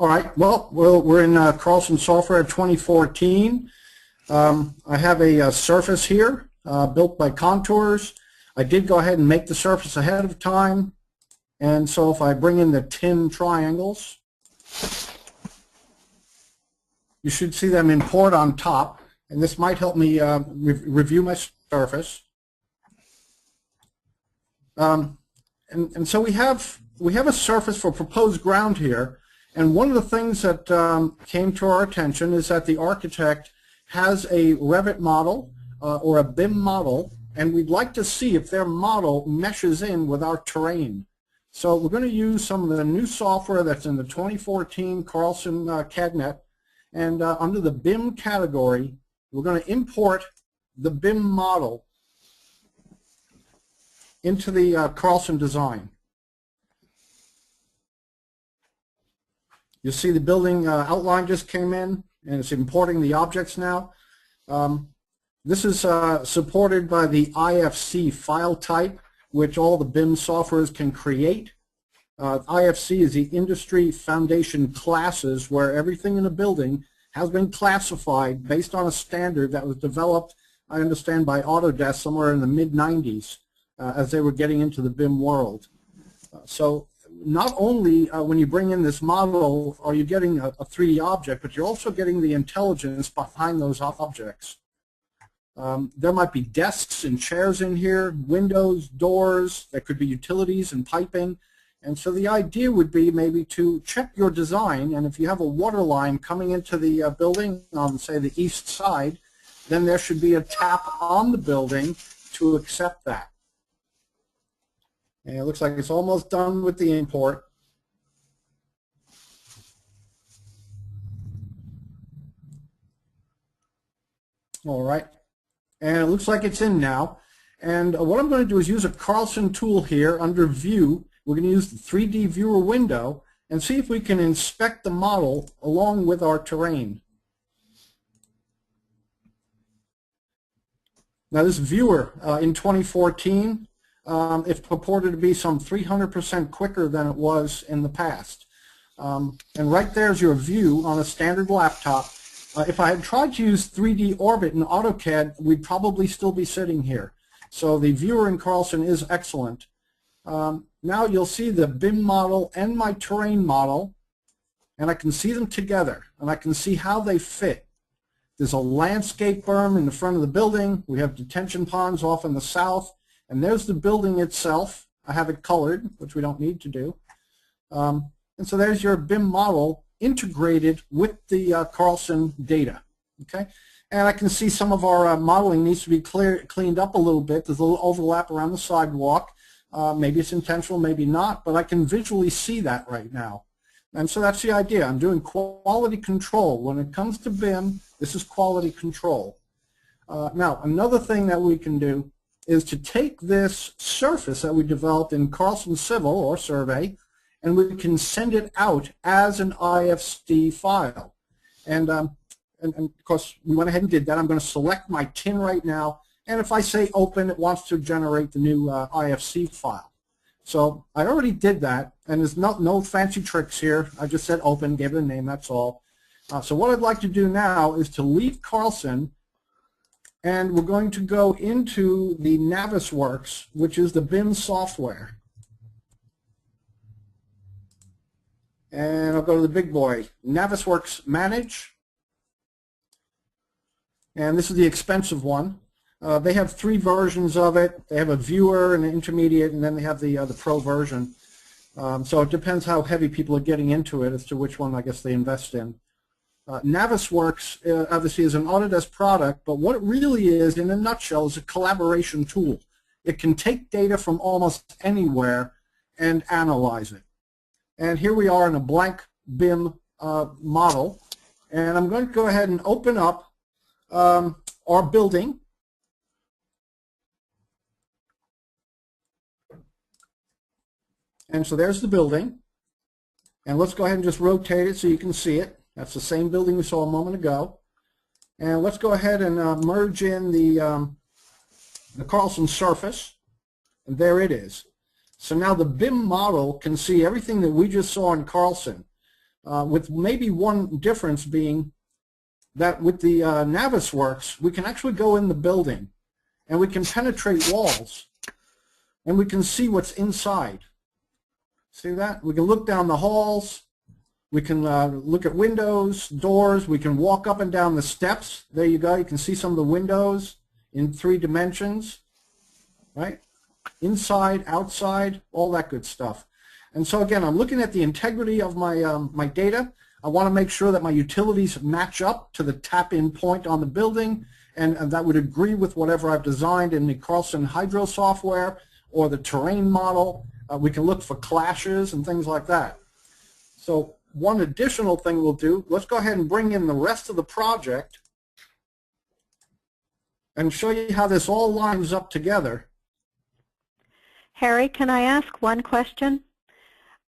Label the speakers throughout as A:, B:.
A: All right, well, we're in Carlson Software 2014. I have a surface here built by Contours. I did go ahead and make the surface ahead of time. And so if I bring in the tin triangles, you should see them import on top. And this might help me review my surface. And so we have a surface for proposed ground here. And one of the things that came to our attention is that the architect has a Revit model or a BIM model, and we'd like to see if their model meshes in with our terrain. So we're going to use some of the new software that's in the 2014 Carlson CADnet, and under the BIM category, we're going to import the BIM model into the Carlson design. You'll see the building outline just came in, and it's importing the objects now. This is supported by the IFC file type, which all the BIM softwares can create. IFC is the Industry Foundation Classes, where everything in a building has been classified based on a standard that was developed, I understand, by Autodesk somewhere in the mid-90s as they were getting into the BIM world. So not only when you bring in this model are you getting a 3D object, but you're also getting the intelligence behind those objects. There might be desks and chairs in here, windows, doors, there could be utilities and piping. And so the idea would be maybe to check your design, and if you have a water line coming into the building on, say, the east side, then there should be a tap on the building to accept that. And it looks like it's almost done with the import. All right. And it looks like it's in now. And what I'm going to do is use a Carlson tool here under View. We're going to use the 3D Viewer window and see if we can inspect the model along with our terrain. Now this viewer in 2014, it's purported to be some 300% quicker than it was in the past. And right there's your view on a standard laptop. If I had tried to use 3D Orbit in AutoCAD, we'd probably still be sitting here. So the viewer in Carlson is excellent. Now you'll see the BIM model and my terrain model, and I can see them together, and I can see how they fit. There's a landscape berm in the front of the building. We have detention ponds off in the south. And there's the building itself. I have it colored, which we don't need to do. And so there's your BIM model integrated with the Carlson data. Okay, and I can see some of our modeling needs to be cleaned up a little bit. There's a little overlap around the sidewalk. Maybe it's intentional, maybe not, but I can visually see that right now. And so that's the idea. I'm doing quality control. When it comes to BIM, this is quality control. Now, another thing that we can do is to take this surface that we developed in Carlson Civil or Survey, and we can send it out as an IFC file. And of course, we went ahead and did that. I'm going to select my tin right now, and if I say open, it wants to generate the new IFC file. So I already did that, and there's no fancy tricks here. I just said open, gave it a name, that's all. So what I'd like to do now is to leave Carlson, and we're going to go into the Navisworks, which is the BIM software. And I'll go to the big boy, Navisworks Manage. And this is the expensive one. They have 3 versions of it. They have a viewer and an intermediate, and then they have the pro version. So it depends how heavy people are getting into it as to which one I guess they invest in. Navisworks obviously is an Autodesk product, but what it really is, in a nutshell, is a collaboration tool. It can take data from almost anywhere and analyze it. And here we are in a blank BIM model, and I'm going to go ahead and open up our building. And so there's the building, and let's go ahead and just rotate it so you can see it. That's the same building we saw a moment ago. And let's go ahead and merge in the Carlson surface, and there it is. So now the BIM model can see everything that we just saw in Carlson. with maybe one difference being that with the Navisworks, we can actually go in the building and we can penetrate walls and we can see what's inside. See that? We can look down the halls, we can look at windows, doors, we can walk up and down the steps. There you go, you can see some of the windows in 3 dimensions, right? Inside, outside, all that good stuff. And so again, I'm looking at the integrity of my, my data. I want to make sure that my utilities match up to the tap-in point on the building, and that would agree with whatever I've designed in the Carlson Hydro software or the terrain model. We can look for clashes and things like that. So one additional thing we'll do, let's go ahead and bring in the rest of the project and show you how this all lines up together.
B: Harry, can I ask one question?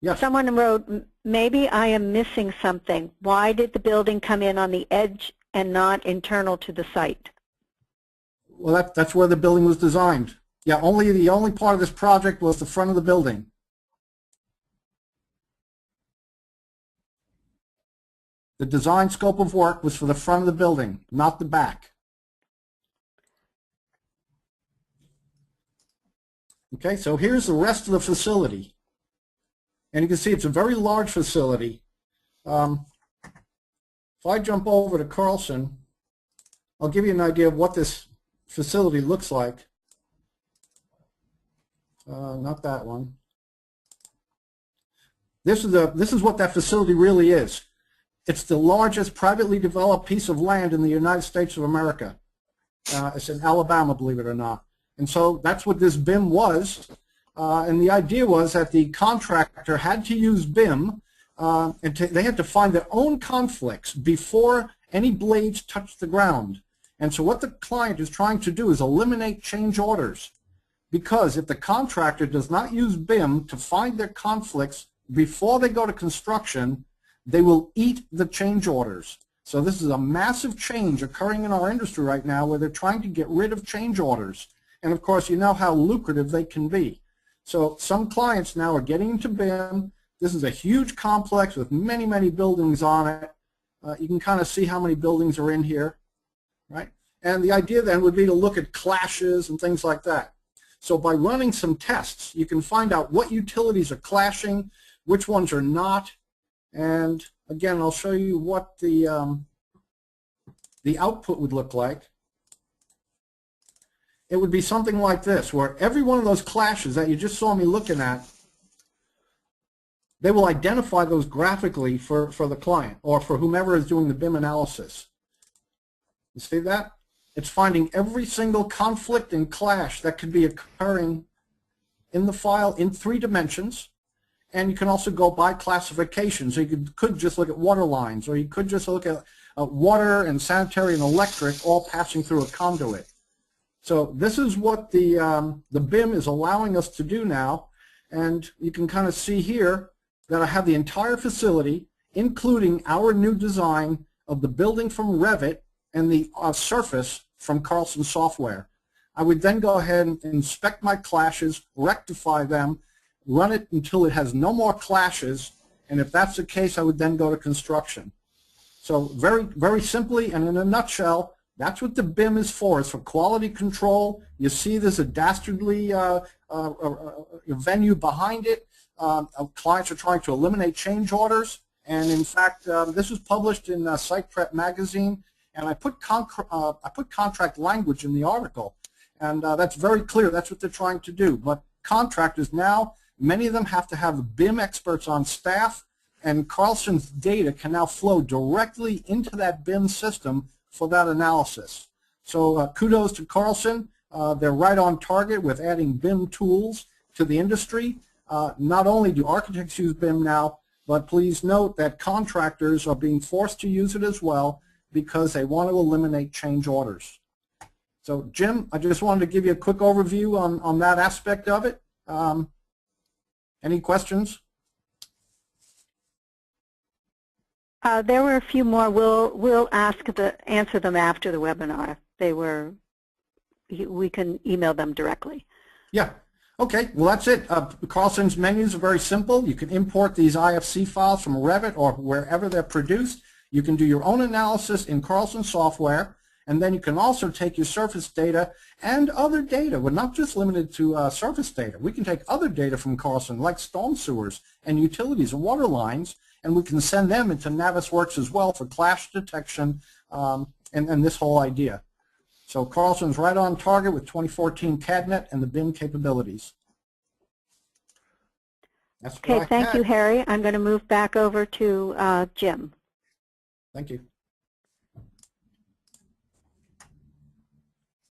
A: Yes.
B: Someone wrote, maybe I am missing something. Why did the building come in on the edge and not internal to the site?
A: Well, that's where the building was designed. Yeah, the only part of this project was the front of the building. The design scope of work was for the front of the building, not the back. Okay, so here's the rest of the facility. And you can see it's a very large facility. If I jump over to Carlson, I'll give you an idea of what this facility looks like. Not that one. This is what that facility really is. It's the largest privately developed piece of land in the United States of America. It's in Alabama, believe it or not. And so that's what this BIM was. And the idea was that the contractor had to use BIM, and they had to find their own conflicts before any blades touched the ground. And so what the client is trying to do is eliminate change orders. Because if the contractor does not use BIM to find their conflicts before they go to construction, they will eat the change orders. So this is a massive change occurring in our industry right now where they're trying to get rid of change orders. And of course, you know how lucrative they can be. So some clients now are getting into BIM. This is a huge complex with many, many buildings on it. You can kind of see how many buildings are in here, right? And the idea then would be to look at clashes and things like that. So by running some tests, you can find out what utilities are clashing, which ones are not. And again, I'll show you what the output would look like. It would be something like this, where every one of those clashes that you just saw me looking at, they will identify those graphically for the client or for whomever is doing the BIM analysis. You see that? It's finding every single conflict and clash that could be occurring in the file in 3 dimensions. And you can also go by classification. So you could just look at water lines, or you could just look at water and sanitary and electric all passing through a conduit. So this is what the BIM is allowing us to do now. And you can kind of see here that I have the entire facility, including our new design of the building from Revit and the surface from Carlson software. I would then go ahead and inspect my clashes, rectify them, run it until it has no more clashes, and if that's the case, I would then go to construction. So very, very simply and in a nutshell, that's what the BIM is for. It's for quality control. You see there's a dastardly venue behind it. Clients are trying to eliminate change orders, and in fact, this was published in Site Prep magazine, and I put contract language in the article, and that's very clear. That's what they're trying to do. But contractors now, many of them have to have BIM experts on staff, and Carlson's data can now flow directly into that BIM system for that analysis. So kudos to Carlson. They're right on target with adding BIM tools to the industry. Not only do architects use BIM now, but please note that contractors are being forced to use it as well because they want to eliminate change orders. So Jim, I just wanted to give you a quick overview on that aspect of it. Any questions?
B: There were a few more. We'll answer them after the webinar. We can email them directly.
A: Yeah. Okay, well that's it. Carlson's menus are very simple. You can import these IFC files from Revit or wherever they're produced. You can do your own analysis in Carlson software, and then you can also take your surface data and other data. We're not just limited to surface data. We can take other data from Carlson, like storm sewers and utilities and water lines, and we can send them into Navisworks as well for clash detection and this whole idea. So Carlson's right on target with 2014 CADnet and the BIM capabilities. That's what
B: Okay, thank you, Harry. I'm going to move back over to Jim.
A: Thank you.